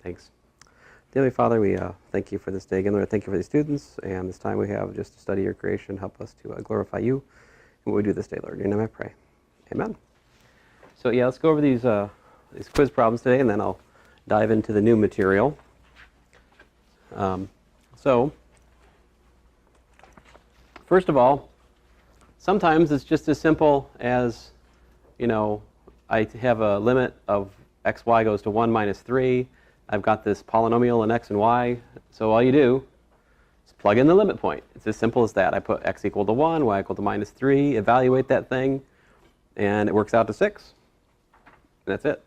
Thanks. Dear Father, we thank you for this day again. Lord, thank you for these students and this time we have just to study your creation. Help us to glorify you in what we do this day, Lord. In your name I pray. Amen. So yeah, let's go over these quiz problems today, and then I'll dive into the new material. So, first of all, sometimes it's just as simple as, I have a limit of xy goes to 1 minus 3. I've got this polynomial in x and y, so all you do is plug in the limit point. It's as simple as that. I put x equal to 1, y equal to minus 3, evaluate that thing, and it works out to 6. And that's it.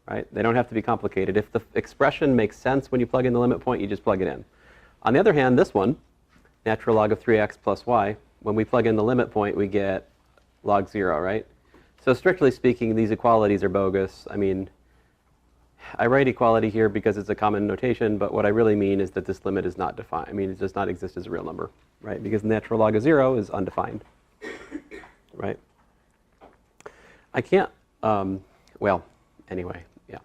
Right? They don't have to be complicated. If the expression makes sense when you plug in the limit point, you just plug it in. On the other hand, this one, natural log of 3x plus y, when we plug in the limit point, we get log 0, right? So strictly speaking, these equalities are bogus. I mean, I write equality here because it's a common notation, but what I really mean is that this limit is not defined. I mean, it does not exist as a real number, right? Because the natural log of 0 is undefined, right? I can't, well, anyway, yeah.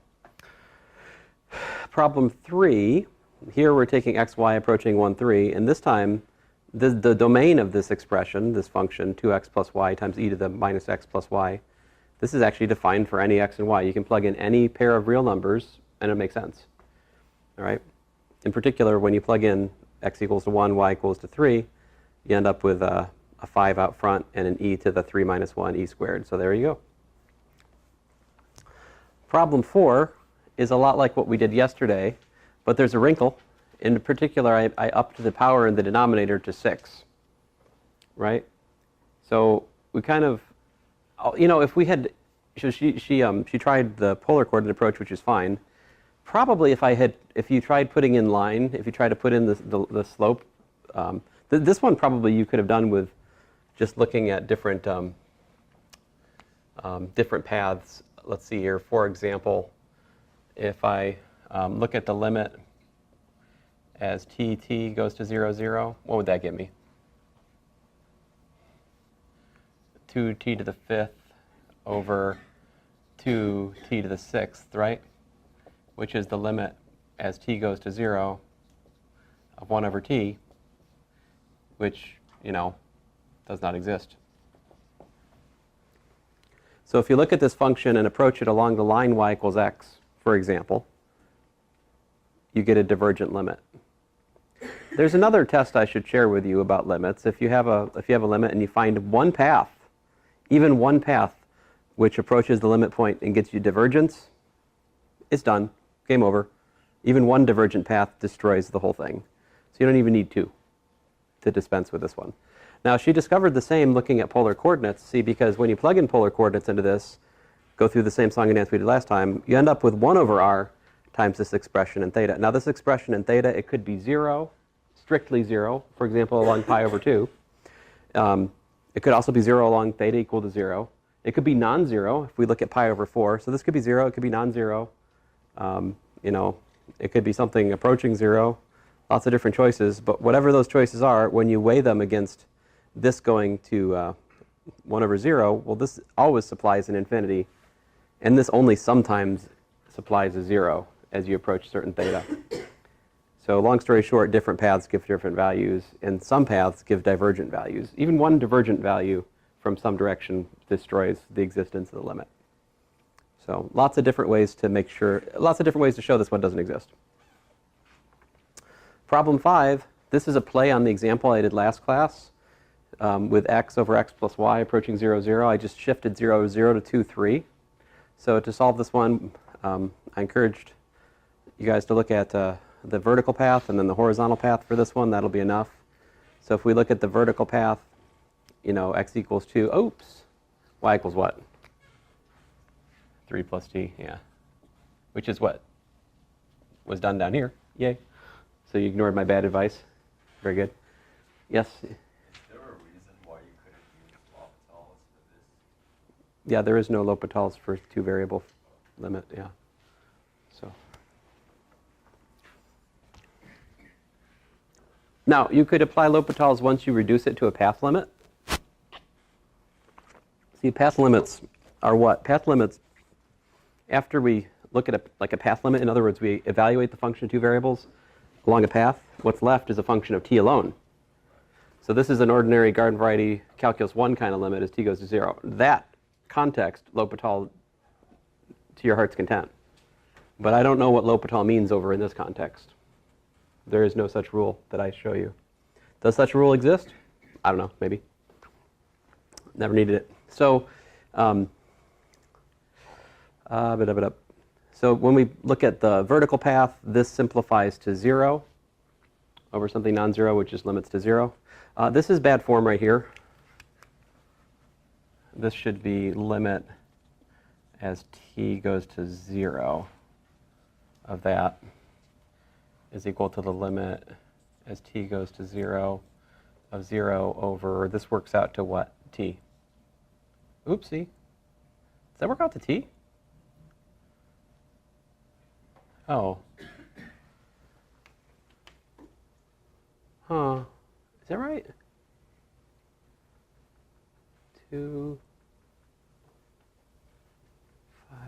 Problem 3, here we're taking xy approaching 1, 3, and this time the domain of this expression, this function, 2x plus y times e to the minus x plus y, this is actually defined for any x and y. You can plug in any pair of real numbers, and it makes sense. All right? In particular, when you plug in x equals to 1, y equals to 3, you end up with a 5 out front and an e to the 3 minus 1 e squared. So there you go. Problem 4 is a lot like what we did yesterday, but there's a wrinkle. In particular, I upped the power in the denominator to 6. Right? So we kind of, if we had, she tried the polar coordinate approach, which is fine. Probably if you tried putting in line, if you tried to put in the slope, this one probably you could have done with just looking at different different paths. Let's see here. For example, if I look at the limit as t goes to 0, 0, what would that give me? 2t to the 5th over 2t to the 6th, right? Which is the limit as t goes to 0 of 1 over t, which, does not exist. So if you look at this function and approach it along the line y equals x, for example, you get a divergent limit. There's another test I should share with you about limits. If you have a limit and you find one path, even one path which approaches the limit point and gets you divergence, it's done. Game over. Even one divergent path destroys the whole thing. So you don't even need two to dispense with this one. Now, she discovered the same looking at polar coordinates. See, because when you plug in polar coordinates into this, go through the same song and dance we did last time, you end up with 1 over r times this expression in theta. Now, this expression in theta, it could be 0, strictly 0, for example, along pi over 2. It could also be 0 along theta equal to 0. It could be non-zero if we look at pi over 4. So this could be 0. It could be non-zero. It could be something approaching 0. Lots of different choices. But whatever those choices are, when you weigh them against this going to 1 over 0, well, this always supplies an infinity. And this only sometimes supplies a 0 as you approach certain theta. So long story short, different paths give different values, and some paths give divergent values. Even one divergent value from some direction destroys the existence of the limit. So lots of different ways to show this one doesn't exist. Problem 5, this is a play on the example I did last class with x over x plus y approaching 0, 0. I just shifted 0, 0 to 2, 3. So to solve this one, I encouraged you guys to look at the vertical path and then the horizontal path for this one. That'll be enough. So if we look at the vertical path, x equals 2, oops, y equals what? 3 plus t, yeah. Which is what was done down here. Yay. So you ignored my bad advice. Very good. Yes? Is there a reason why you couldn't use L'Hopital's for this? Yeah, there is no L'Hopital's for two-variable limit, yeah. So. Now, you could apply L'Hopital's once you reduce it to a path limit. See, path limits are what? Path limits, after we look at like a path limit. In other words, we evaluate the function of two variables along a path. What's left is a function of t alone. So this is an ordinary garden variety calculus 1 kind of limit as t goes to 0. That context, L'Hopital, to your heart's content. But I don't know what L'Hopital means over in this context. There is no such rule that I show you. Does such a rule exist? I don't know, maybe. Never needed it. So, so when we look at the vertical path, this simplifies to 0 over something non-zero, which just limits to 0. This is bad form right here. This should be limit as t goes to 0 of that is equal to the limit as t goes to 0 of 0 over, this works out to what? T. Oopsie. Does that work out to t? Oh. Huh. Is that right? 2, 5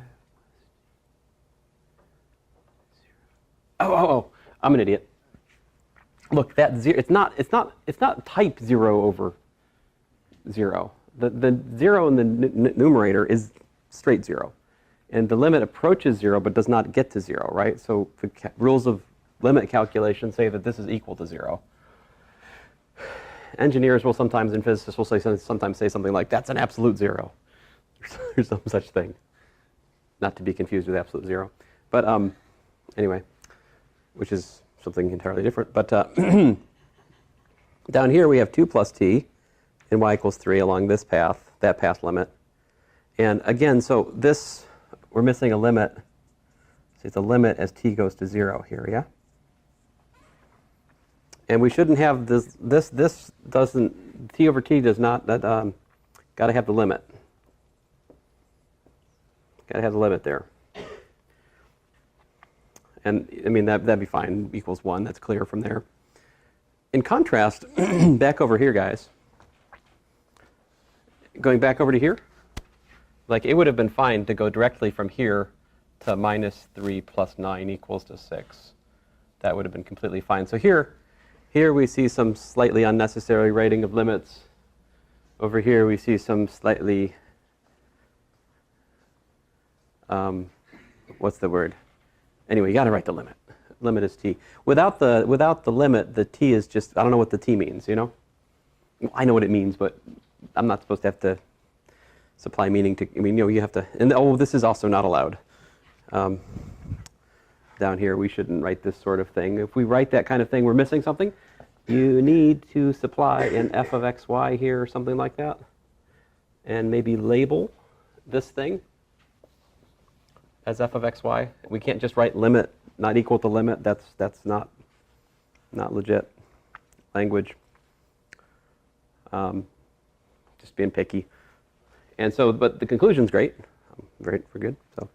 0. Oh, I'm an idiot. Look, that 0, it's not type 0 over 0. The 0 in the numerator is straight 0. And the limit approaches 0 but does not get to 0, right? So the rules of limit calculation say that this is equal to 0. Engineers will sometimes, and physicists will sometimes say something like, that's an absolute 0. There's no such thing. Not to be confused with absolute 0. But anyway, which is something entirely different. But down here we have 2 plus t and y equals 3 along this path, that path limit. And again, so this, we're missing a limit. So it's a limit as t goes to 0 here, yeah? And we shouldn't have this doesn't, t over t does not, got to have the limit. Got to have the limit there. And I mean, that'd be fine, equals 1, that's clear from there. In contrast, back over here, guys, going back over to here, like it would have been fine to go directly from here to minus 3 plus 9 equals to 6. That would have been completely fine. So here we see some slightly unnecessary writing of limits. Over here we see some slightly, what's the word? Anyway, you got to write the limit. Limit is t. Without the limit, the t is just, I don't know what the t means, you know? I know what it means, but I'm not supposed to have to supply meaning to, I mean, you know, you have to, and oh, this is also not allowed. Down here, we shouldn't write this sort of thing. If we write that kind of thing, we're missing something. You need to supply an f of xy here or something like that. And maybe label this thing as f of xy. We can't just write limit not equal to limit. That's not legit language. Just being picky. And so, but the conclusion's great. We're good. So.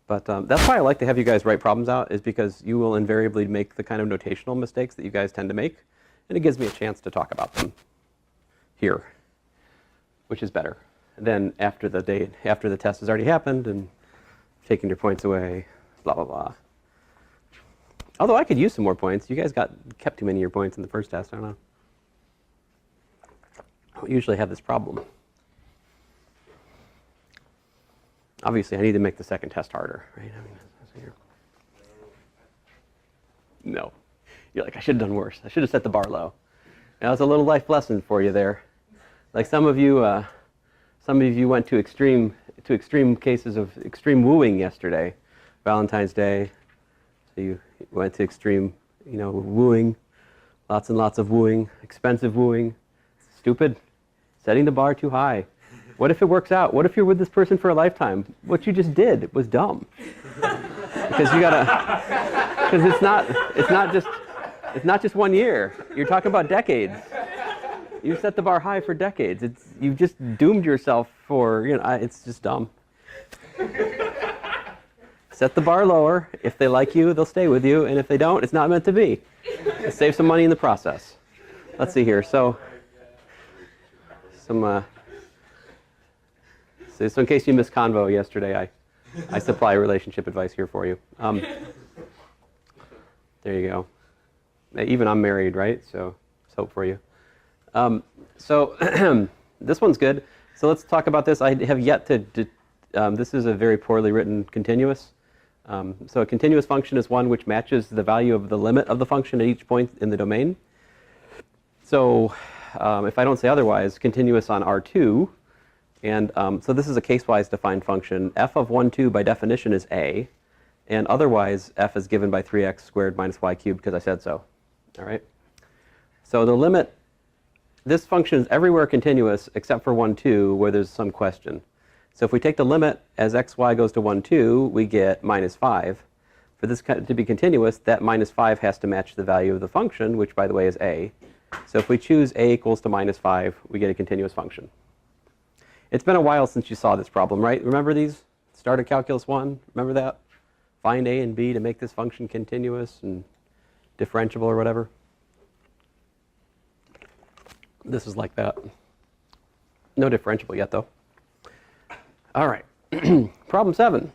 But that's why I like to have you guys write problems out, is because you will invariably make the kind of notational mistakes that you guys tend to make, and it gives me a chance to talk about them here, which is better than after the test has already happened and taking your points away, blah, blah, blah. Although I could use some more points. You guys kept too many of your points in the first test. I don't know. I don't usually have this problem. Obviously, I need to make the second test harder, right? I mean, no. You're like, I should have done worse. I should have set the bar low. That was a little life lesson for you there. Like some of you went to extreme cases of extreme wooing yesterday, Valentine's Day. So you went to extreme, wooing, lots and lots of wooing, expensive wooing, stupid, setting the bar too high. What if it works out? What if you're with this person for a lifetime? What you just did was dumb. Because it's not just 1 year. You're talking about decades. You set the bar high for decades. You've just doomed yourself for, it's just dumb. Set the bar lower. If they like you, they'll stay with you. And if they don't, it's not meant to be. Save some money in the process. Let's see here. So in case you missed convo yesterday, I supply relationship advice here for you. There you go. Even I'm married, right? So there's hope for you. So this one's good. So let's talk about this. I have yet to, this is a very poorly written continuous. So a continuous function is one which matches the value of the limit of the function at each point in the domain. So if I don't say otherwise, continuous on R2. And so this is a case-wise defined function. F of 1, 2 by definition is A. And otherwise, f is given by 3x squared minus y cubed because I said so. All right? So the limit, this function is everywhere continuous except for 1, 2 where there's some question. So if we take the limit as xy goes to 1, 2, we get minus 5. For this to be continuous, that minus 5 has to match the value of the function, which by the way is a. So if we choose a equals to minus 5, we get a continuous function. It's been a while since you saw this problem, right? Remember these? Start of Calculus 1, remember that? Find a and b to make this function continuous and differentiable or whatever. This is like that. No differentiable yet, though. All right. Problem 7.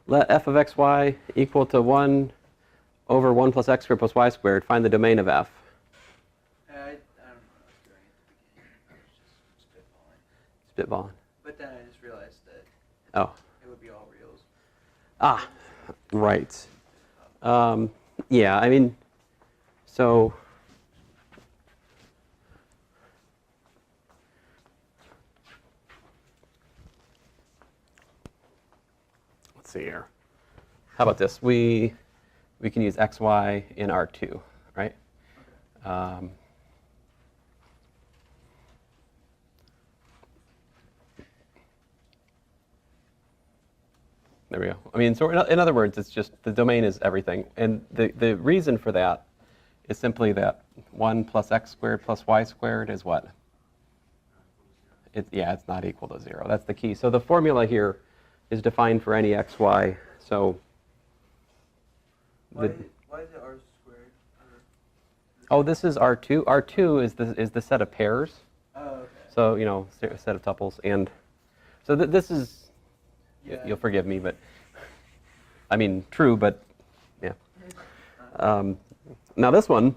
Let f of xy equal to 1 over 1 plus x squared plus y squared. Find the domain of f. I don't know what I was doing at the beginning. I was just spitballing. Spitballing. But then I just realized that Oh. it would be all reals. Ah, right. Yeah, I mean, so let's see here. How about this? We can use xy in R2, right? There we go. I mean, so in other words, it's just the domain is everything. And the reason for that is simply that 1 plus x squared plus y squared is what? Yeah, it's not equal to 0. That's the key. So the formula here is defined for any xy. So Why is it r squared? oh, this is R2. R2 is the set of pairs. Oh, okay. So, you know, a set of tuples. And so this is, Yeah. you'll forgive me, but I mean, true, but yeah. Now this one,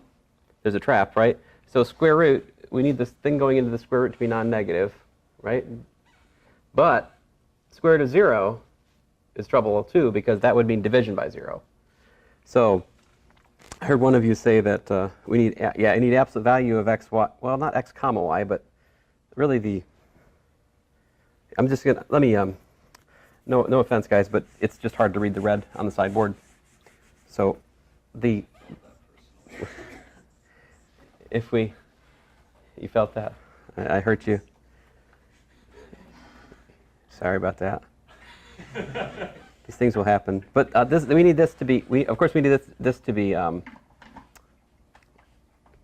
there's a trap, right? So square root, we need this thing going into the square root to be non-negative, right? But square root of 0 is trouble too, because that would mean division by 0. So I heard one of you say that we need, I need absolute value of x, y, well, not x comma y, but really I'm just going to, let me, no offense, guys, but it's just hard to read the red on the sideboard. So you felt that? I hurt you. Sorry about that. These things will happen. But we need this to be, of course we need this to be,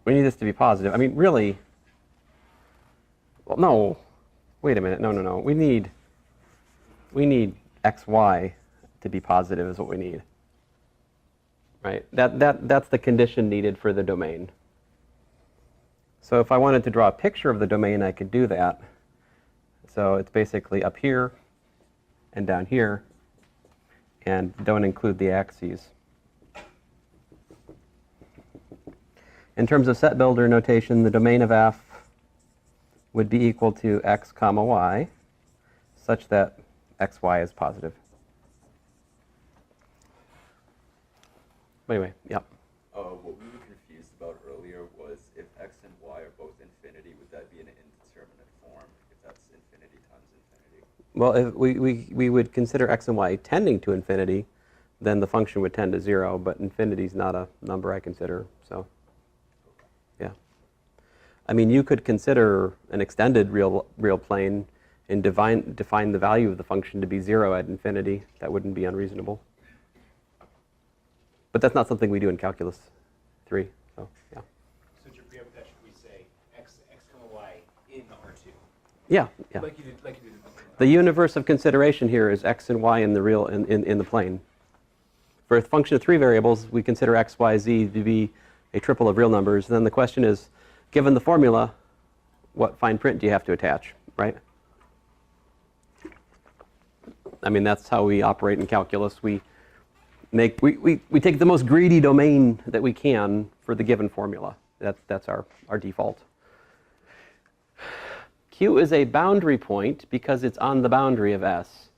we need this to be positive. I mean, really, well, no, wait a minute, no. We need xy to be positive is what we need, right? That's the condition needed for the domain. So if I wanted to draw a picture of the domain, I could do that. So it's basically up here and down here, and don't include the axes. In terms of set builder notation, the domain of f would be equal to x comma y, such that xy is positive. But anyway, yeah. What we were confused about earlier was if x and y are both infinity, would that be an indeterminate form if that's infinity times infinity? Well, if we would consider x and y tending to infinity, then the function would tend to 0, but infinity is not a number I consider, so yeah. I mean, you could consider an extended real plane and define the value of the function to be 0 at infinity. That wouldn't be unreasonable. But that's not something we do in Calculus 3, so yeah. So to preempt that, should we say x comma y in R2? Yeah. Like you did. The universe of consideration here is x and y in the real in the plane. For a function of 3 variables, we consider x, y, z to be a triple of real numbers. Then the question is, given the formula, what fine print do you have to attach, right? I mean, that's how we operate in calculus. We take the most greedy domain that we can for the given formula. That's our default. Q is a boundary point because it's on the boundary of S.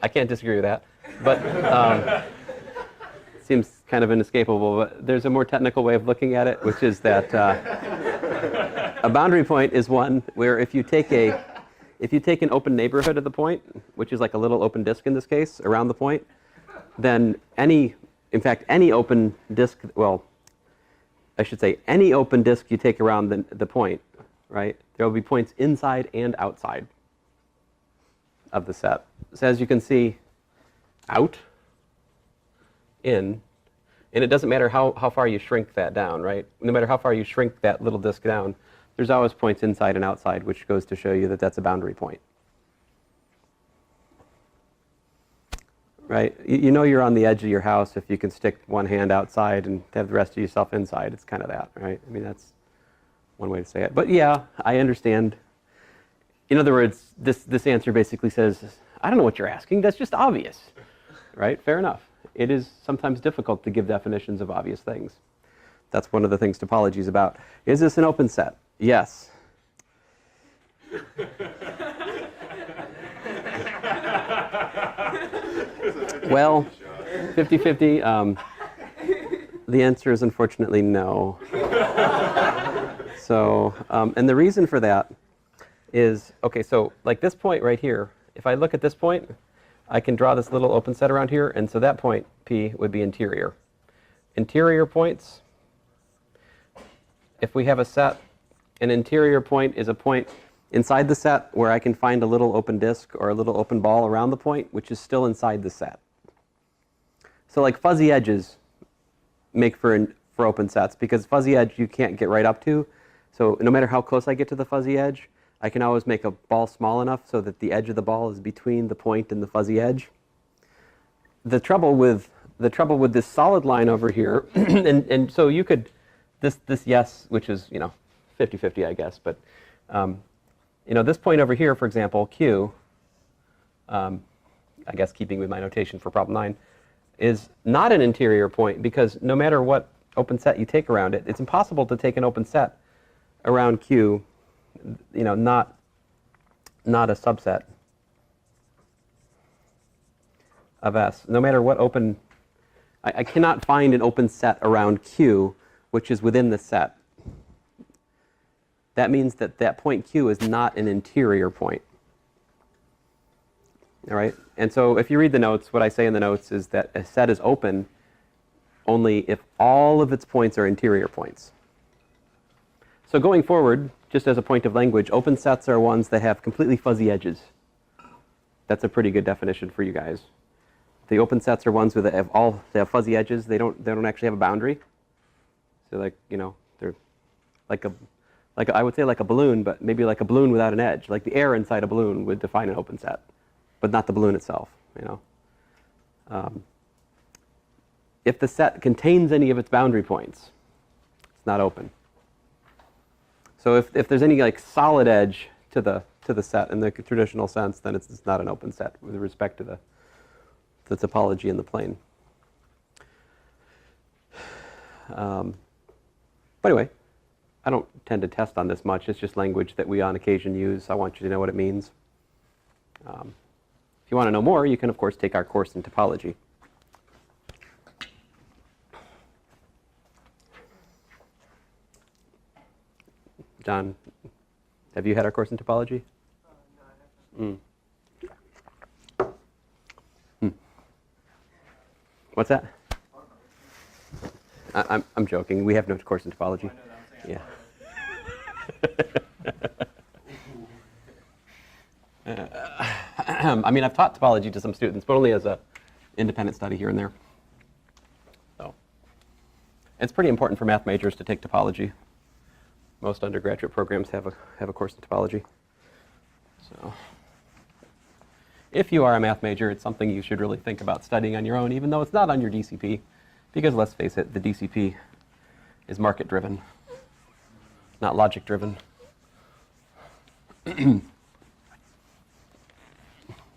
I can't disagree with that, but it seems kind of inescapable. But there's a more technical way of looking at it, which is that a boundary point is one where if you take an open neighborhood of the point, which is like a little open disk in this case, around the point, then any open disk, well, I should say any open disk you take around the point, right, there will be points inside and outside of the set. So as you can see, out, in, and it doesn't matter how far you shrink that down, right? No matter how far you shrink that little disk down, there's always points inside and outside, which goes to show you that that's a boundary point. Right? You know you're on the edge of your house if you can stick one hand outside and have the rest of yourself inside. It's kind of that, right? I mean, that's one way to say it. But yeah, I understand. In other words, this answer basically says, I don't know what you're asking. That's just obvious, right? Fair enough. It is sometimes difficult to give definitions of obvious things. That's one of the things topology is about. Is this an open set? Yes. Well, 50-50. The answer is unfortunately no. So, and the reason for that is, okay, so like this point right here, if I look at this point, I can draw this little open set around here, and so that point, P, would be interior. Interior points, if we have a set, an interior point is a point inside the set where I can find a little open disk or a little open ball around the point, which is still inside the set. So like fuzzy edges make for open sets, because fuzzy edge you can't get right up to. So no matter how close I get to the fuzzy edge, I can always make a ball small enough so that the edge of the ball is between the point and the fuzzy edge. The trouble with this solid line over here, and so you could, this yes, which is 50-50 I guess, but this point over here, for example, Q, I guess keeping with my notation for problem 9, is not an interior point because no matter what open set you take around it, it's impossible to take an open set around Q, not a subset of S. No matter what open, I cannot find an open set around Q which is within the set. That means that that point Q is not an interior point. All right? And so if you read the notes, what I say in the notes is that a set is open only if all of its points are interior points. So going forward, just as a point of language, open sets are ones that have completely fuzzy edges. That's a pretty good definition for you guys. The open sets are ones that have fuzzy edges. They don't actually have a boundary. So they're like I would say like a balloon, but maybe like a balloon without an edge. Like the air inside a balloon would define an open set, but not the balloon itself. If the set contains any of its boundary points, it's not open. So if there's any like solid edge to the set in the traditional sense, then it's not an open set with respect to the topology in the plane. But anyway, I don't tend to test on this much. It's just language that we on occasion use. I want you to know what it means. If you want to know more, you can of course take our course in topology. John, have you had our course in topology? No, I haven't. What's that? I'm joking. We have no course in topology. Yeah. I mean, I've taught topology to some students, but only as an independent study here and there. So it's pretty important for math majors to take topology. Most undergraduate programs have a course in topology. So if you are a math major, it's something you should really think about studying on your own, even though it's not on your DCP, Because let's face it, the DCP is market driven, not logic driven. And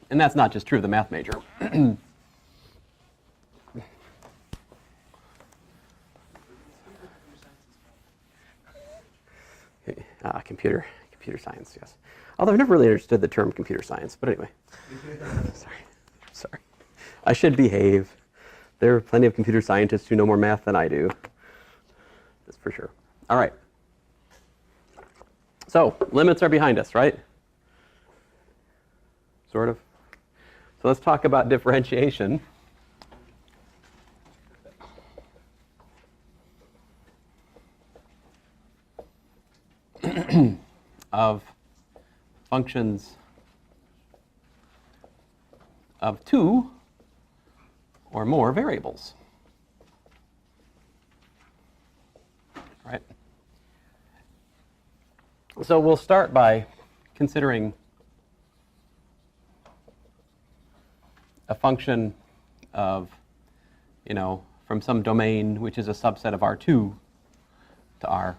that's not just true of the math major. Computer science, yes. Although I've never really understood the term computer science, but anyway. Sorry. I should behave. There are plenty of computer scientists who know more math than I do. That's for sure. All right. So, limits are behind us, right? Sort of. So let's talk about differentiation. Of functions of 2 or more variables. Right? So we'll start by considering a function of, from some domain which is a subset of R2 to R.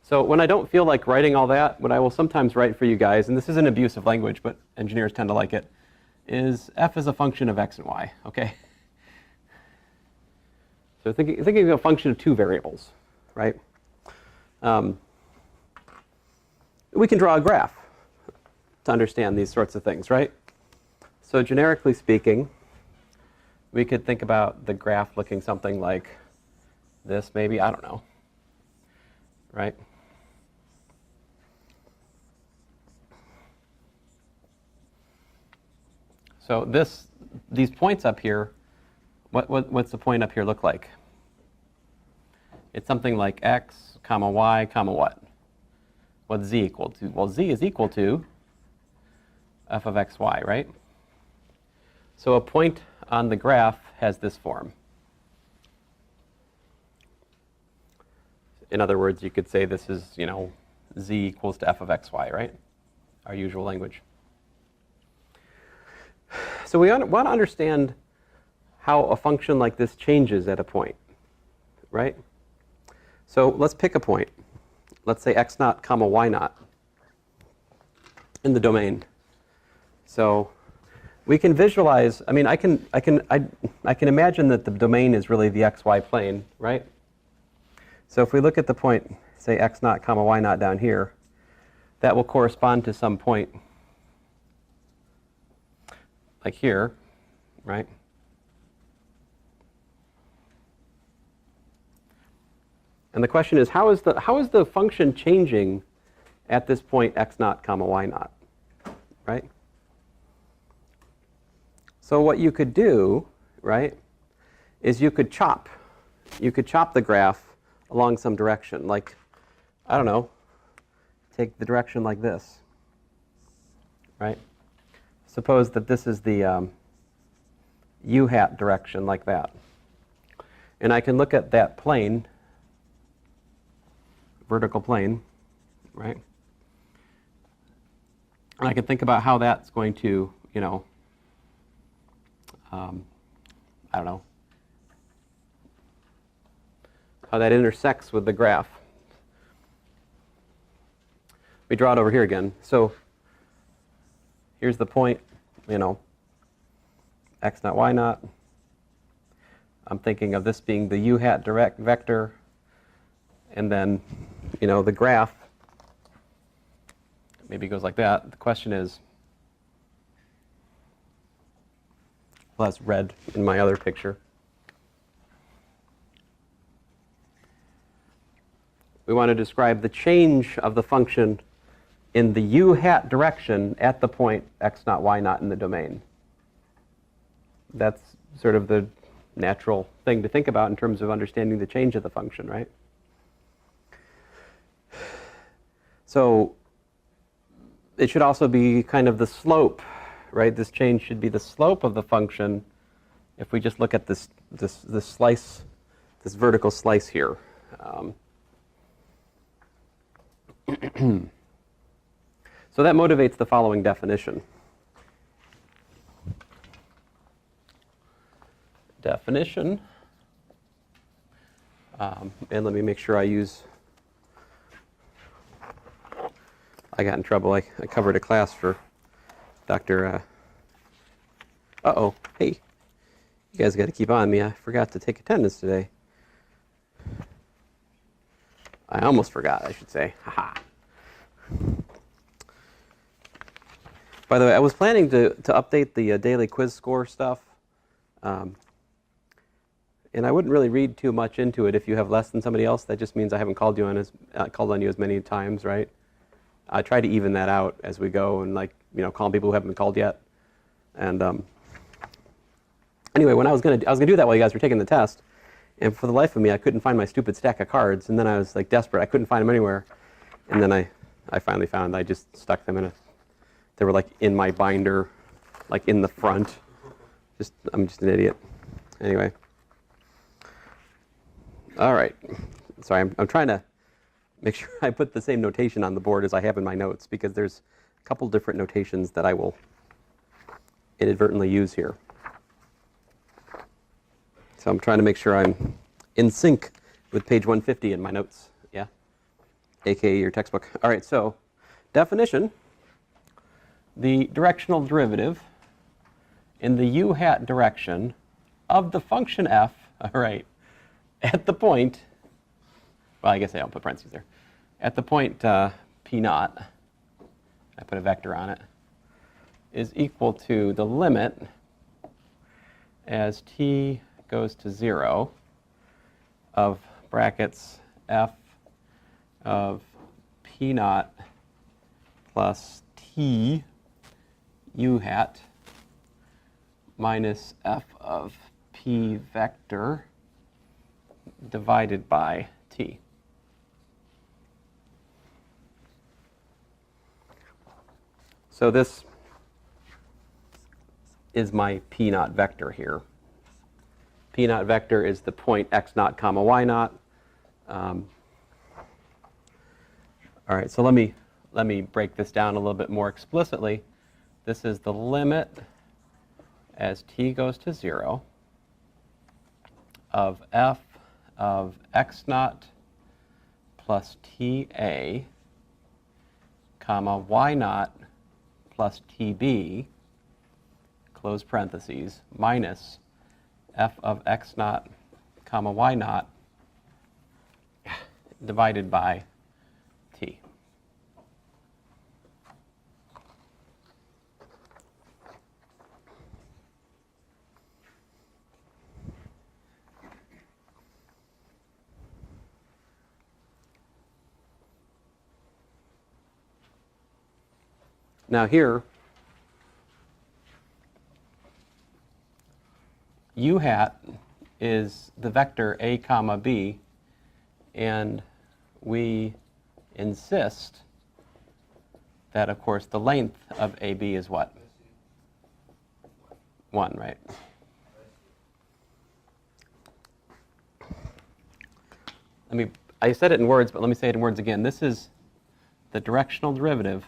So when I don't feel like writing all that, what I will sometimes write for you guys, and this is an abusive language, but engineers tend to like it, is f is a function of x and y, okay? So thinking of a function of 2 variables, right? We can draw a graph to understand these sorts of things, right? So generically speaking, we could think about the graph looking something like this, maybe, I don't know, right? So these points up here, what's the point up here look like? It's something like x, comma y, comma what? What's z equal to? Well, z is equal to f of x, y, right? So a point on the graph has this form. In other words, you could say this is, z equals to f of x, y, right? Our usual language. So we want to understand how a function like this changes at a point, right? So let's pick a point. Let's say x naught comma y naught in the domain. So we can visualize. I mean, I can imagine that the domain is really the xy plane, right? So if we look at the point, say x naught comma y naught down here, that will correspond to some point like here, right? And the question is, how is the function changing at this point x naught comma y naught, right? So what you could do, right, is you could chop the graph along some direction, like, I don't know, take the direction like this, right? Suppose that this is the u hat direction like that. And I can look at that plane, vertical plane, right? And I can think about how that's going to, I don't know, how that intersects with the graph. We draw it over here again. So here's the point, x naught, y naught. I'm thinking of this being the u hat direct vector. And then, the graph maybe goes like that. The question is, well, that's red in my other picture. We want to describe the change of the function in the u hat direction at the point x naught, y naught in the domain. That's sort of the natural thing to think about in terms of understanding the change of the function, right? So it should also be kind of the slope, right? This change should be the slope of the function if we just look at this slice, this vertical slice here. So that motivates the following definition. definition. And let me make sure I use, I got in trouble. I covered a class for Dr. Uh-oh, hey, you guys got to keep on me. I forgot to take attendance today. I almost forgot, I should say. Haha. By the way, I was planning to update the daily quiz score stuff. And I wouldn't really read too much into it if you have less than somebody else. That just means I haven't called on you as many times, right? I try to even that out as we go and call people who haven't been called yet. And anyway, when I was gonna do that while you guys were taking the test, and for the life of me, I couldn't find my stupid stack of cards. And then I was like desperate. I couldn't find them anywhere. And then I finally found. I just stuck them in they were like in my binder, like in the front. I'm just an idiot. Anyway. All right. Sorry, I'm trying to make sure I put the same notation on the board as I have in my notes, because there's a couple different notations that I will inadvertently use here. So I'm trying to make sure I'm in sync with page 150 in my notes, yeah? AKA your textbook. All right, so definition, the directional derivative in the u hat direction of the function f, all right, at the point, well, I guess I don't put parentheses there, at the point p naught, I put a vector on it, is equal to the limit as t goes to 0 of brackets f of p naught plus t u hat minus f of p vector divided by t. So this is my p naught vector here. P naught vector is the point x naught comma y naught. All right, so let me break this down a little bit more explicitly. This is the limit as t goes to 0 of f of x naught plus ta comma y naught plus tb, close parentheses, minus f of x naught comma y naught divided by t. Now here, u hat is the vector a comma b, and we insist that, of course, the length of AB is what? 1, right? I said it in words, but let me say it in words again. This is the directional derivative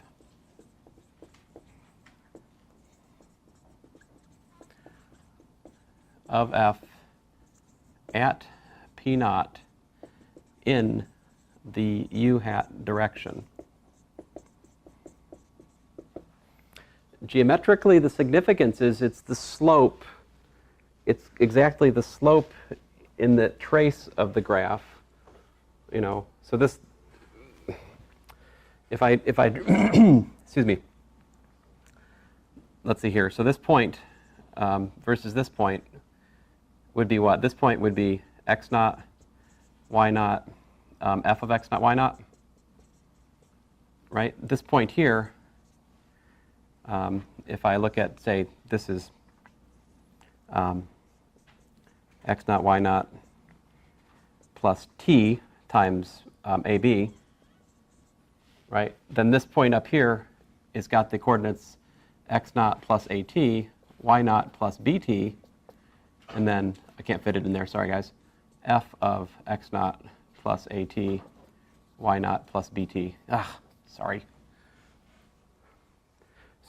of f at p naught in the u hat direction. Geometrically, the significance is it's the slope. It's exactly the slope in the trace of the graph. So this, if I excuse me, let's see here. So this point versus this point would be what? This point would be x naught, y naught, f of x naught, y naught, right? This point here, if I look at, say, this is x naught, y naught plus t times AB, right? Then this point up here is got the coordinates x naught plus AT, y naught plus BT, and then, I can't fit it in there, sorry guys, f of x naught plus AT, y naught plus BT. Sorry.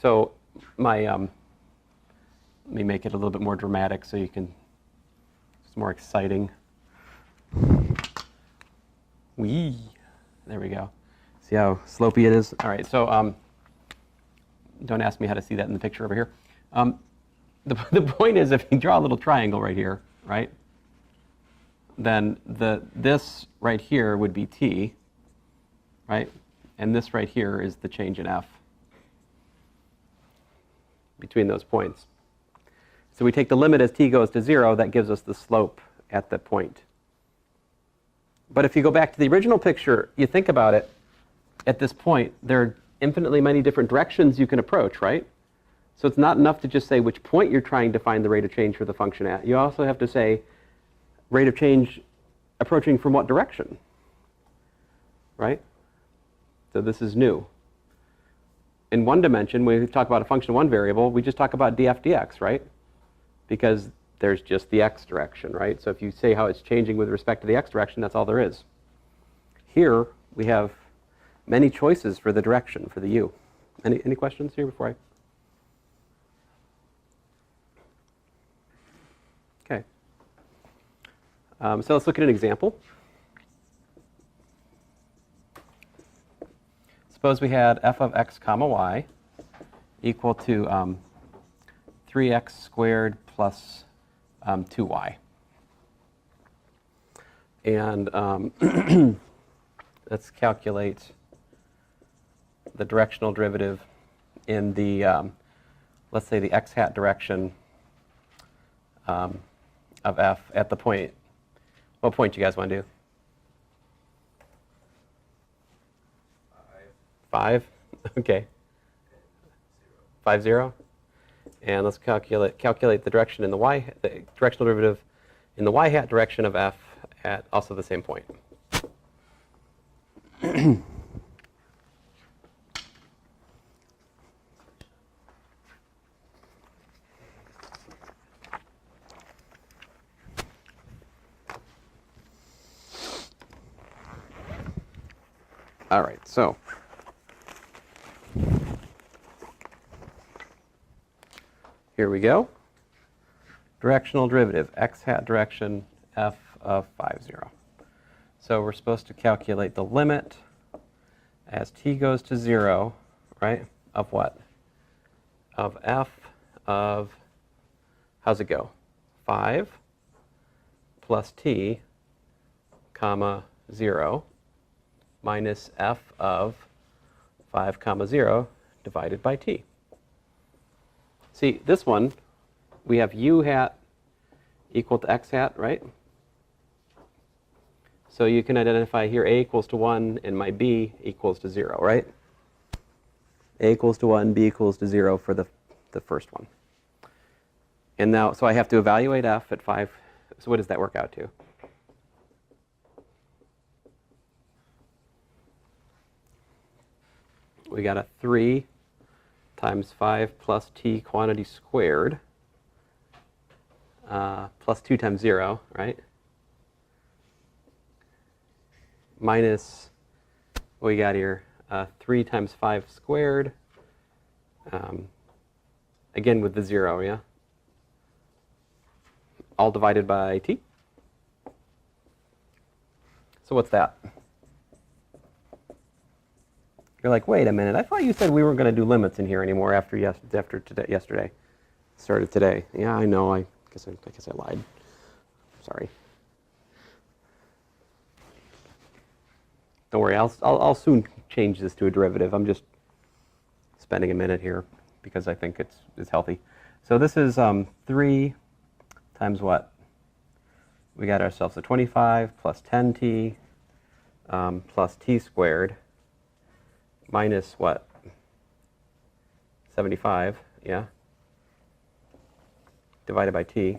So my, let me make it a little bit more dramatic so you can more exciting. Whee! There we go. See how slopey it is? All right, so don't ask me how to see that in the picture over here. The point is, if you draw a little triangle right here, right, then this right here would be t, right? And this right here is the change in f between those points. So we take the limit as t goes to 0, that gives us the slope at the point. But if you go back to the original picture, you think about it, at this point, there are infinitely many different directions you can approach, right? So it's not enough to just say which point you're trying to find the rate of change for the function at. You also have to say rate of change approaching from what direction, right? So this is new. In one dimension, when we talk about a function of one variable, we just talk about df dx, right? Because there's just the x direction, right? So if you say how it's changing with respect to the x direction, that's all there is. Here, we have many choices for the direction, for the u. Any questions here before I? Okay. So let's look at an example. Suppose we had f of x comma y equal to 3x squared plus 2y. And let's calculate the directional derivative in the, let's say, the x hat direction of f at the point. What point do you guys want to do? 5? Okay. 5, 0. And let's calculate the direction in the directional derivative in the y hat direction of f at also the same point. All right, so here we go. Directional derivative, x hat direction, f of 5, 0. So we're supposed to calculate the limit as t goes to 0, right, of what? Of f of, how's it go? 5 plus t, comma, 0, minus f of 5 comma 0 divided by t. See, this one, we have u hat equal to x hat, right? So you can identify here a equals to 1 and my b equals to 0, right? A equals to 1, b equals to 0 for the first one. And now, so I have to evaluate f at 5. So what does that work out to? We got a 3 times 5 plus t quantity squared plus 2 times 0, right? Minus, what we got here, 3 times 5 squared, again with the 0, yeah? All divided by t. So what's that? You're like, wait a minute, I thought you said we weren't going to do limits in here anymore after yesterday. Started today. Yeah, I know, I guess I lied. Sorry. Don't worry, I'll soon change this to a derivative. I'm just spending a minute here because I think it's healthy. So this is 3 times what? We got ourselves a 25 plus 10t plus t squared minus what? 75, yeah? Divided by t.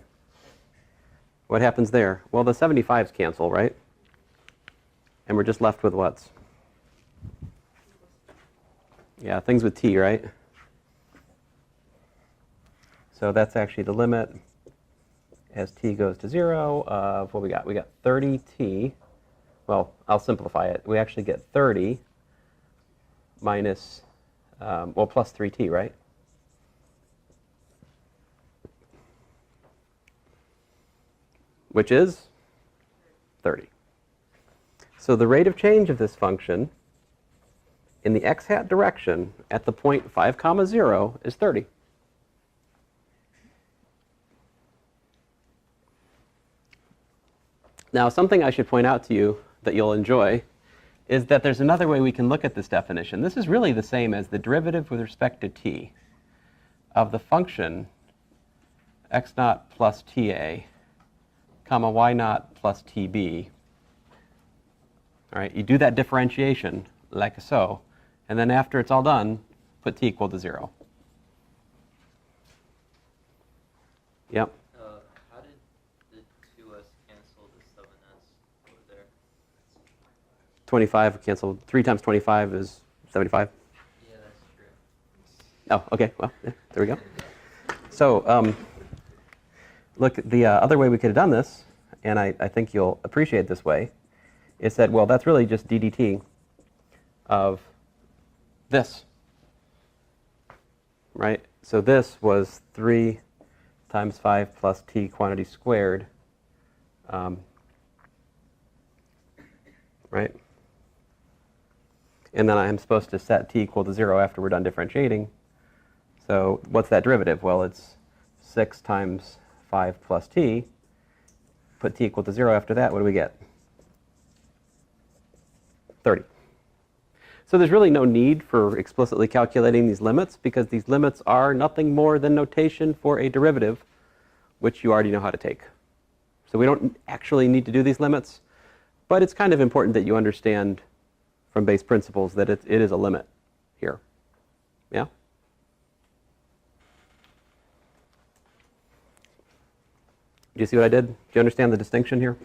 What happens there? Well, the 75s cancel, right? And we're just left with what's? Yeah, things with t, right? So that's actually the limit as t goes to 0 of what we got? We got 30t. Well, I'll simplify it. We actually get 30 minus, well, plus 3t, right? which is 30. So the rate of change of this function in the x hat direction at the point 5 comma 0 is 30. Now, something I should point out to you that you'll enjoy is that there's another way we can look at this definition. This is really the same as the derivative with respect to t of the function x naught plus ta, comma y naught plus tb. All right, you do that differentiation like so, and then after it's all done, put t equal to 0. Yep. How did the 2s cancel the 7s over there? 25 cancel. 3 times 25 is 75. Yeah, that's true. Oh, okay. Well, yeah, there we go. So look, the other way we could have done this, and I think you'll appreciate this way, is that, well, that's really just ddt of this, right? So this was 3 times 5 plus t quantity squared, right? And then I'm supposed to set t equal to 0 after we're done differentiating. So what's that derivative? Well, it's 6 times 5 plus t. Put t equal to 0 after that, what do we get? 30. So there's really no need for explicitly calculating these limits, because these limits are nothing more than notation for a derivative, which you already know how to take. So we don't actually need to do these limits, but it's kind of important that you understand from base principles that it is a limit here. Yeah? Do you see what I did? Do you understand the distinction here?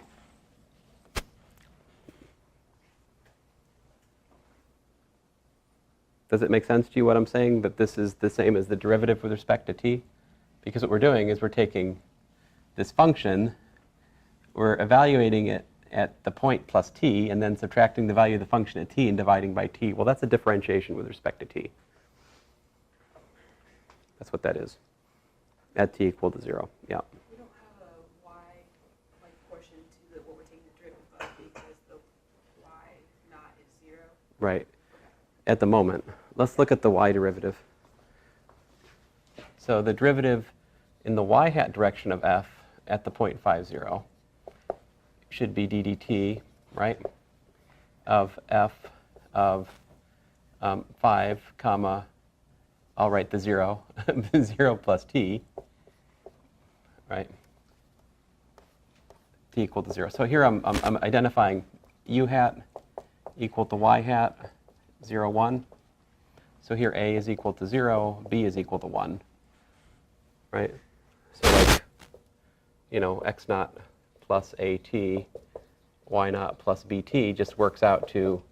Does it make sense to you what I'm saying, that this is the same as the derivative with respect to t? Because what we're doing is we're taking this function, we're evaluating it at the point plus t, and then subtracting the value of the function at t and dividing by t. Well, that's a differentiation with respect to t. That's what that is, at t equal to 0. Yeah. We don't have a y portion to what we're taking the derivative of, because the y naught is 0. Right. At the moment. Let's look at the y derivative. So the derivative in the y hat direction of f at the point 5, 0 should be ddt, right, of f of 5, comma, I'll write the 0, 0 plus t, right, t equal to 0. So here I'm identifying u hat equal to y hat, 0, 1. So here a is equal to 0, b is equal to 1, right? So like, you know, x naught plus at, y naught plus bt just works out to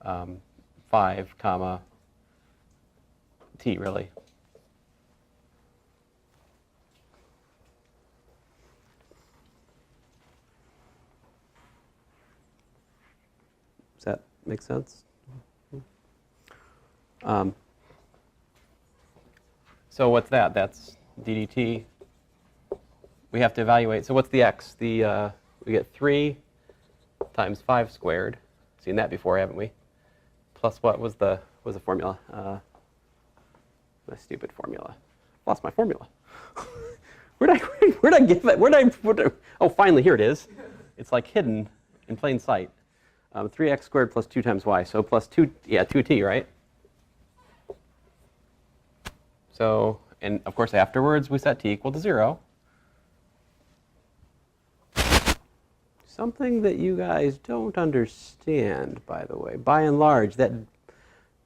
5, comma, t, really. Does that make sense? So what's that? That's ddt. We have to evaluate. So what's the x? We get 3 times 5 squared. Seen that before, haven't we? Plus what was the formula? My stupid formula. Lost my formula. Where'd I give it? Oh, finally, here it is. It's like hidden in plain sight. 3x squared plus 2 times y. So plus 2, yeah, 2t, right? So, and of course afterwards we set t equal to 0. Something that you guys don't understand, by the way. By and large, find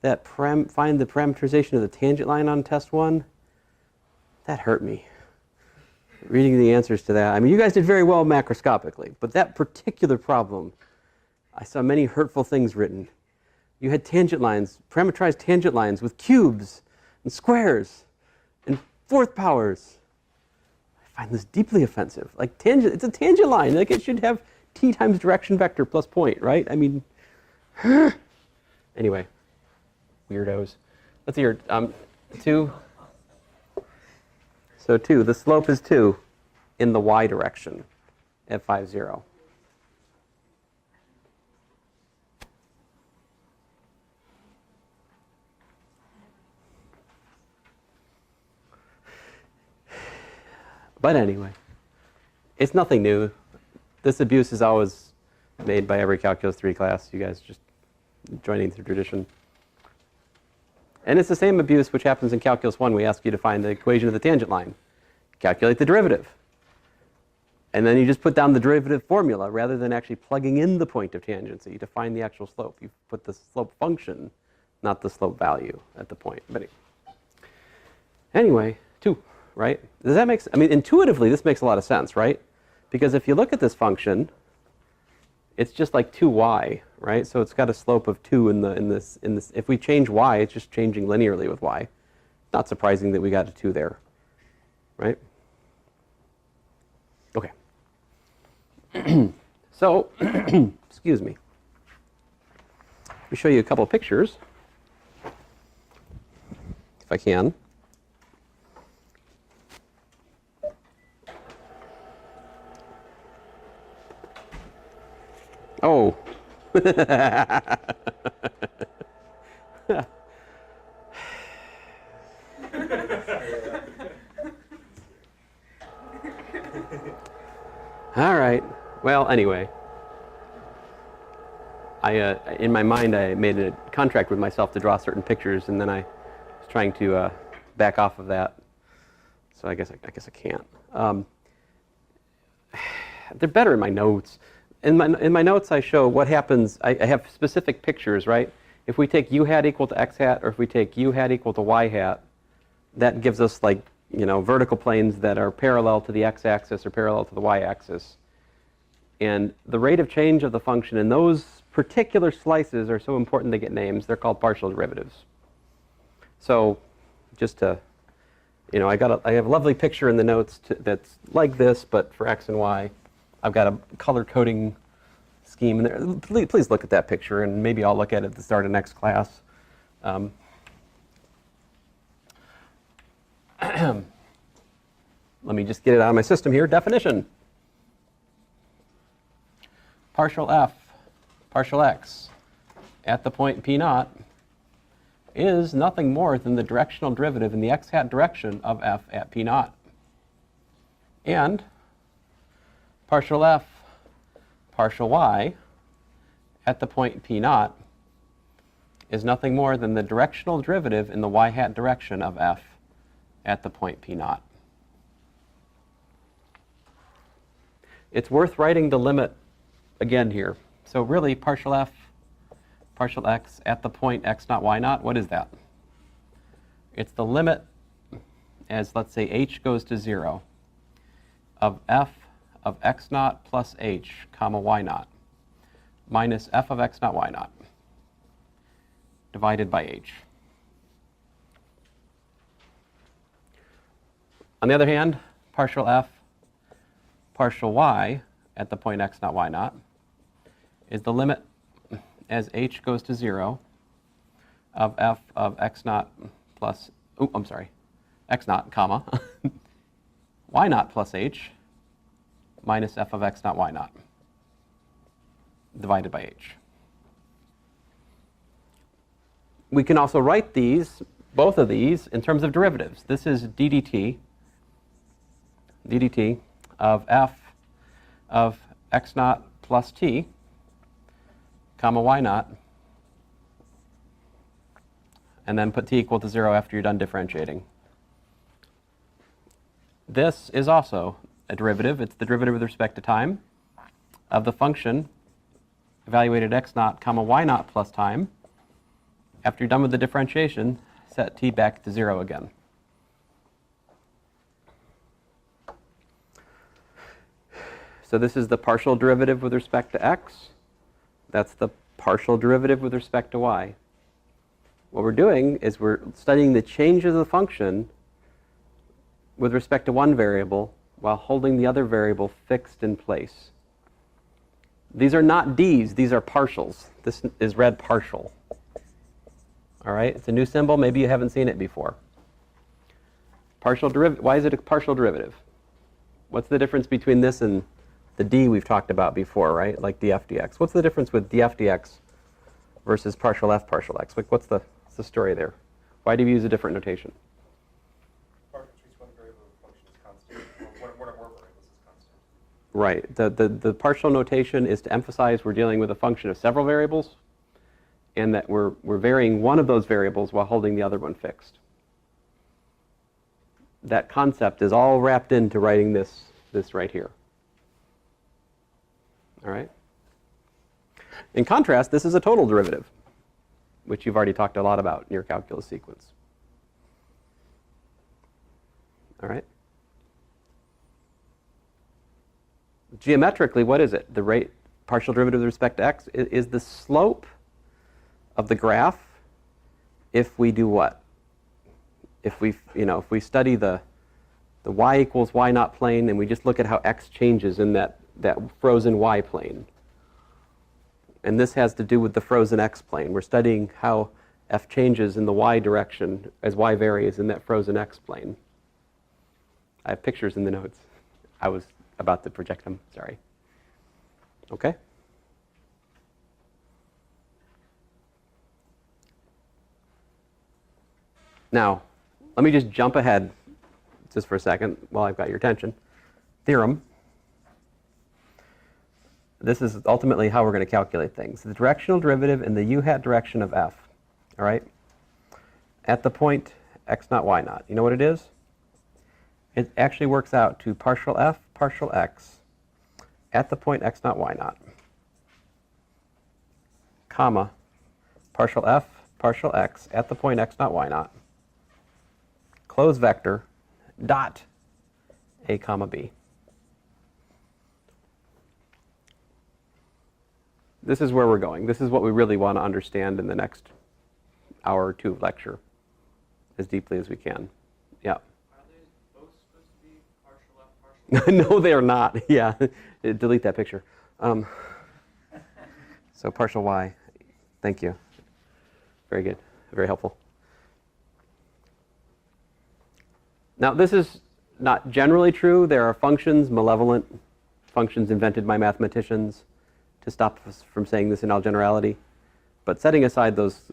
the parameterization of the tangent line on test 1, that hurt me. Reading the answers to that. I mean, you guys did very well macroscopically, but that particular problem, I saw many hurtful things written. You had tangent lines, parameterized tangent lines with cubes and squares and fourth powers. I find this deeply offensive. Like tangent, it's a tangent line. Like it should have t times direction vector plus point, right? I mean, anyway, weirdos. Let's see here. 2. So 2. The slope is 2 in the y direction. at 5, 0. But anyway, it's nothing new. This abuse is always made by every Calculus 3 class. You guys just joining the tradition. And it's the same abuse which happens in Calculus 1. We ask you to find the equation of the tangent line. Calculate the derivative. And then you just put down the derivative formula rather than actually plugging in the point of tangency to find the actual slope. You put the slope function, not the slope value at the point. But anyway, 2, right? Does that make sense? I mean, intuitively, this makes a lot of sense, right? Because if you look at this function, it's just like 2y, right? So it's got a slope of 2 in this. If we change y, it's just changing linearly with y. Not surprising that we got a 2 there, right? Okay. So, excuse me. Let me show you a couple of pictures, if I can. Oh. All right. Well, anyway, in my mind, I made a contract with myself to draw certain pictures, and then I was trying to back off of that. So I guess I can't. They're better in my notes. In my notes, I show what happens. I have specific pictures, right? If we take u hat equal to x hat, or if we take u hat equal to y hat, that gives us like, you know, vertical planes that are parallel to the x-axis or parallel to the y-axis. And the rate of change of the function in those particular slices are so important they get names. They're called partial derivatives. So just to, you know, I have a lovely picture in the notes that's like this, but for x and y. I've got a color coding scheme in there. Please look at that picture, and maybe I'll look at it at the start of next class. Let me just get it out of my system here. Definition. Partial f, partial x, at the point p naught is nothing more than the directional derivative in the x hat direction of f at p naught. And partial f, partial y, at the point p naught is nothing more than the directional derivative in the y hat direction of f at the point p naught. It's worth writing the limit again here. So really, partial f, partial x at the point x naught, y naught, what is that? It's the limit as, let's say, h goes to 0 of f of x naught plus h, comma, y naught, minus f of x naught, y naught, divided by h. On the other hand, partial f, partial y at the point x naught, y naught is the limit as h goes to 0 of f of x naught plus, x naught, comma, y naught plus h minus f of x naught, y naught divided by h. We can also write these, both of these, in terms of derivatives. This is ddt of f of x naught plus t, comma, y naught, and then put t equal to 0 after you're done differentiating. This is also a derivative. It's the derivative with respect to time of the function evaluated x naught, comma, y naught plus time. After you're done with the differentiation, set t back to 0 again. So this is the partial derivative with respect to x. That's the partial derivative with respect to y. What we're doing is we're studying the change of the function with respect to one variable while holding the other variable fixed in place. These are not d's, these are partials. This is read partial. All right, it's a new symbol. Maybe you haven't seen it before. Partial derivative. Why is it a partial derivative? What's the difference between this and the d we've talked about before, right? Like df dx. What's the difference with df dx versus partial f partial x? Like, what's the story there? Why do you use a different notation? Part treats one variable of a function as constant, or one or more variables as constant. Right. The partial notation is to emphasize we're dealing with a function of several variables, and that we're varying one of those variables while holding the other one fixed. That concept is all wrapped into writing this right here. All right? In contrast, this is a total derivative, which you've already talked a lot about in your calculus sequence. All right? Geometrically, what is it? The rate partial derivative with respect to x is the slope of the graph if we do what? If we study the y equals y naught plane and we just look at how x changes in that frozen y plane. And this has to do with the frozen x plane. We're studying how f changes in the y direction as y varies in that frozen x plane. I have pictures in the notes. I was about to project them, sorry. Okay? Now, let me just jump ahead just for a second while I've got your attention. Theorem. This is ultimately how we're going to calculate things. The directional derivative in the u hat direction of f, all right, at the point x naught, y naught. You know what it is? It actually works out to partial f, partial x at the point x naught, y naught, comma, partial f, partial x at the point x naught, y naught, close vector, dot, a comma b. This is where we're going. This is what we really want to understand in the next hour or two of lecture as deeply as we can. Yeah. Are they both supposed to be partial f, partial? No, they are not. Yeah. Delete that picture. So partial y. Thank you. Very good. Very helpful. Now, this is not generally true. There are functions, malevolent functions invented by mathematicians to stop us from saying this in all generality. But setting aside those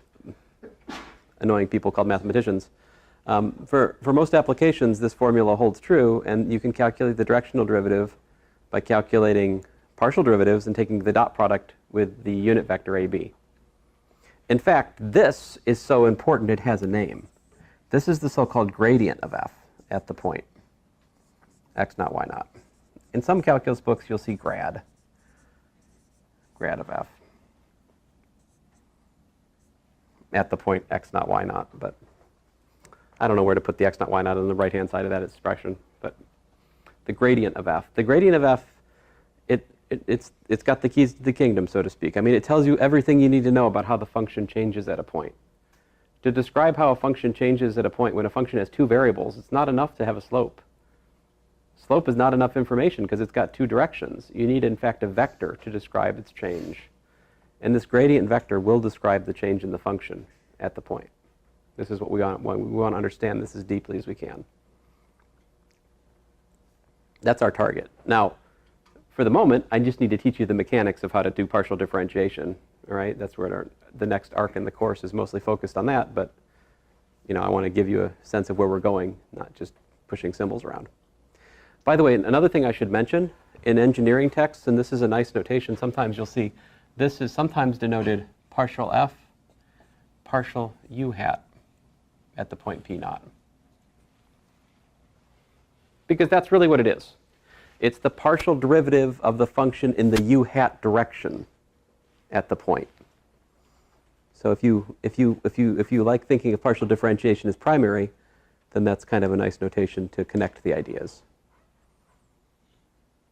annoying people called mathematicians, for most applications, this formula holds true, and you can calculate the directional derivative by calculating partial derivatives and taking the dot product with the unit vector AB. In fact, this is so important it has a name. This is the so-called gradient of f at the point x naught, y naught. In some calculus books, you'll see grad of f at the point x naught, y naught, but I don't know where to put the x naught, y naught on the right-hand side of that expression, but the gradient of f. The gradient of f, it's got the keys to the kingdom, so to speak. I mean, it tells you everything you need to know about how the function changes at a point. To describe how a function changes at a point when a function has two variables, it's not enough to have a slope. Slope is not enough information because it's got two directions. You need, in fact, a vector to describe its change. And this gradient vector will describe the change in the function at the point. This is what we want to understand this as deeply as we can. That's our target. Now, for the moment, I just need to teach you the mechanics of how to do partial differentiation. All right, that's where the next arc in the course is mostly focused on that. But I want to give you a sense of where we're going, not just pushing symbols around. By the way, another thing I should mention in engineering texts, and this is a nice notation. Sometimes you'll see this is sometimes denoted partial f, partial u hat at the point p naught, because that's really what it is. It's the partial derivative of the function in the u hat direction at the point. So if you like thinking of partial differentiation as primary, then that's kind of a nice notation to connect the ideas.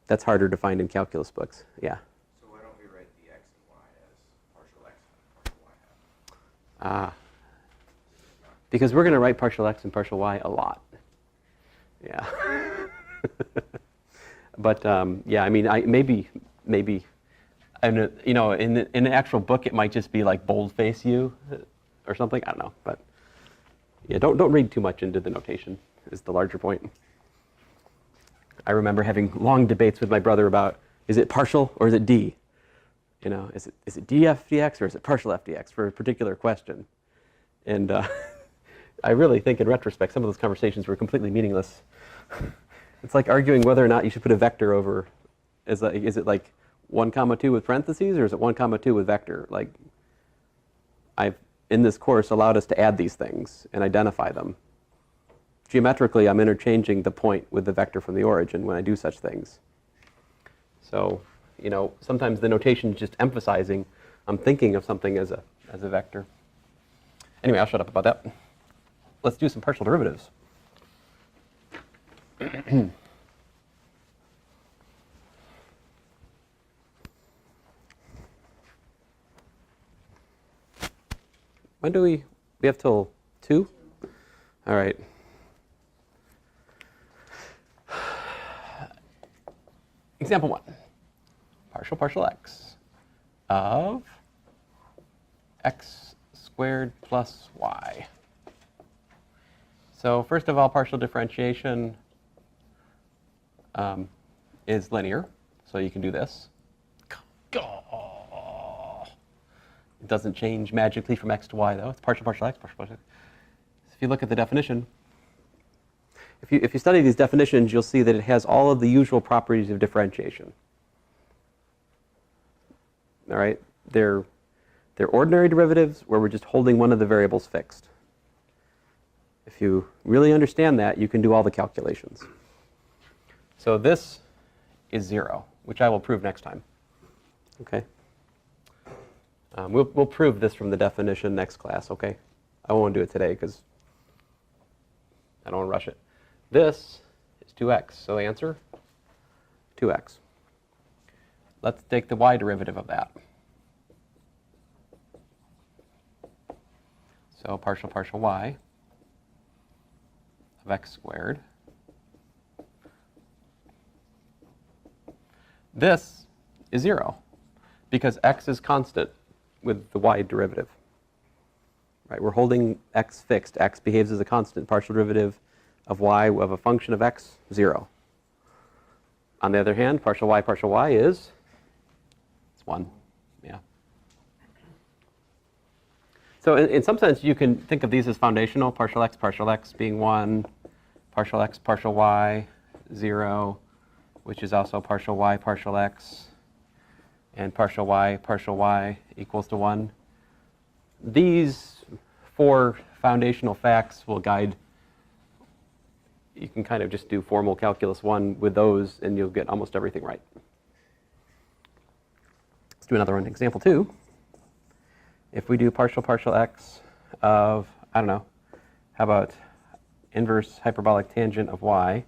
That's harder to find in calculus books. Yeah. So why don't we write the x and y as partial x and partial y hat? Because we're going to write partial x and partial y a lot. Yeah. But yeah, I mean, maybe, in an actual book, it might just be like boldface u or something. I don't know, but yeah, don't read too much into the notation. Is the larger point. I remember having long debates with my brother about Is it partial or is it d? You know, is it df dx or is it partial f dx for a particular question? And I really think in retrospect, some of those conversations were completely meaningless. It's like arguing whether or not you should put a vector over, is it like 1 comma 2 with parentheses, or is it 1 comma 2 with vector? Like, I've, in this course, allowed us to add these things and identify them. Geometrically, I'm interchanging the point with the vector from the origin when I do such things. So, you know, sometimes the notation is just emphasizing I'm thinking of something as a vector. Anyway, I'll shut up about that. Let's do some partial derivatives. When do we have till 2? All right. Example 1. Partial x of x squared plus y. So first of all, partial differentiation is linear, so you can do this. It doesn't change magically from x to y, though. It's partial x, partial x. So if you look at the definition, if you study these definitions, you'll see that it has all of the usual properties of differentiation. All right, they're ordinary derivatives where we're just holding one of the variables fixed. If you really understand that, you can do all the calculations. So this is 0, which I will prove next time. Okay. We'll prove this from the definition next class. Okay. I won't do it today because I don't want to rush it. This is 2x. So the answer, 2x. Let's take the y derivative of that. So partial y of x squared. This is 0 because x is constant with the y derivative. Right? We're holding x fixed. X behaves as a constant. Partial derivative of y of a function of x, 0. On the other hand, partial y is, it's 1. Yeah. So in some sense, you can think of these as foundational. Partial x being 1. Partial x, partial y, 0. Which is also partial y, partial x, and partial y equals to 1. These 4 foundational facts will guide. You can kind of just do formal calculus 1 with those, and you'll get almost everything right. Let's do another one. Example 2. If we do partial x of, I don't know, how about inverse hyperbolic tangent of y,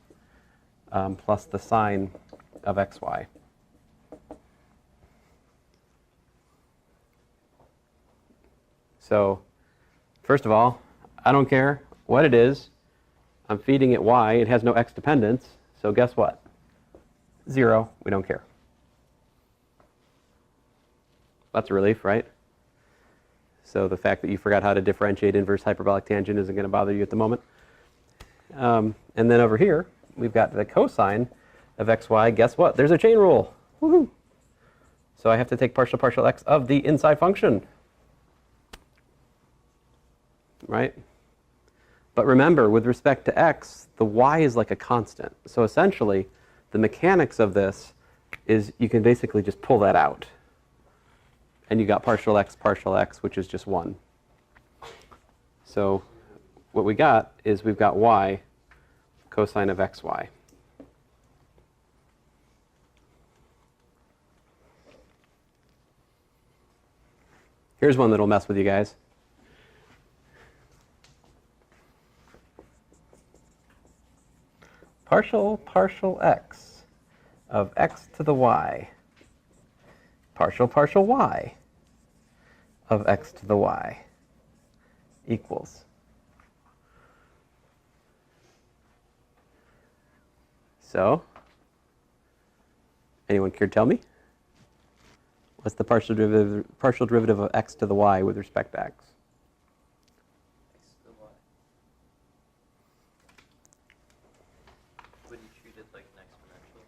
plus the sine of xy. So, first of all, I don't care what it is. I'm feeding it y. It has no x dependence. So guess what? 0. We don't care. That's a relief, right? So the fact that you forgot how to differentiate inverse hyperbolic tangent isn't going to bother you at the moment. And then over here, we've got the cosine of xy. Guess what? There's a chain rule. Woohoo! So I have to take partial x of the inside function. Right? But remember, with respect to x, the y is like a constant. So essentially, the mechanics of this is you can basically just pull that out. And you got partial x, which is just 1. So what we got is we've got y cosine of xy. Here's one that'll mess with you guys. Partial x of x to the y. Partial y of x to the y equals. So, anyone care to tell me? What's the partial derivative of x to the y with respect to x? X to the y. Would you treat it like an exponential?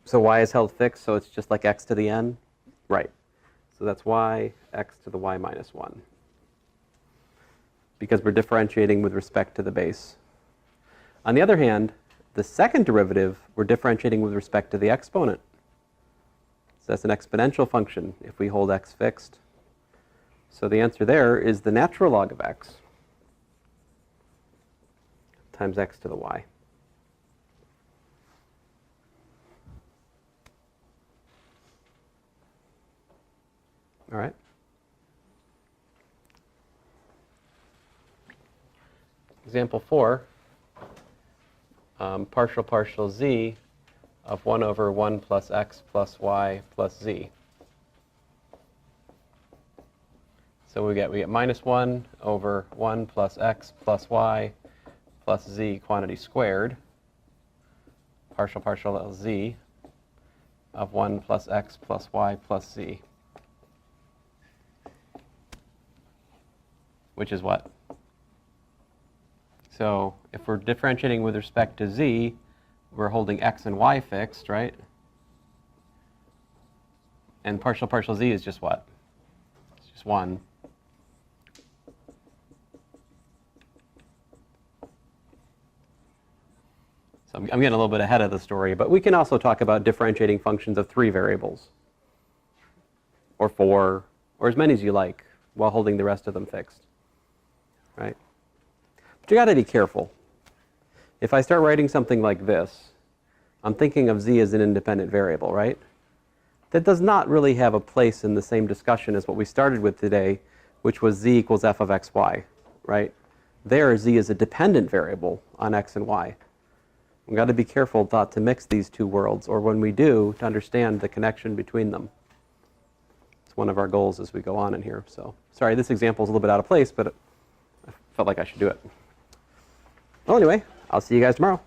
So y is held fixed, so it's just like x to the n? Right. So that's y x to the y minus 1. Because we're differentiating with respect to the base. On the other hand, the second derivative, we're differentiating with respect to the exponent. So that's an exponential function if we hold x fixed. So the answer there is the natural log of x times x to the y. All right. Example 4, partial z of 1 over 1 plus x plus y plus z. So we get minus 1 over 1 plus x plus y plus z quantity squared, partial z of 1 plus x plus y plus z. Which is what? So if we're differentiating with respect to z, we're holding x and y fixed, right? And partial z is just what? It's just 1. So I'm getting a little bit ahead of the story, but we can also talk about differentiating functions of 3 variables, or 4, or as many as you like, while holding the rest of them fixed, right? But you got to be careful. If I start writing something like this, I'm thinking of z as an independent variable, right? That does not really have a place in the same discussion as what we started with today, which was z equals f of x, y, right? There, z is a dependent variable on x and y. We've got to be careful not to mix these two worlds, or when we do, to understand the connection between them. It's one of our goals as we go on in here. So, sorry, this example is a little bit out of place, but I felt like I should do it. Well, anyway, I'll see you guys tomorrow.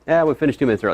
Yeah, we finished 2 minutes early.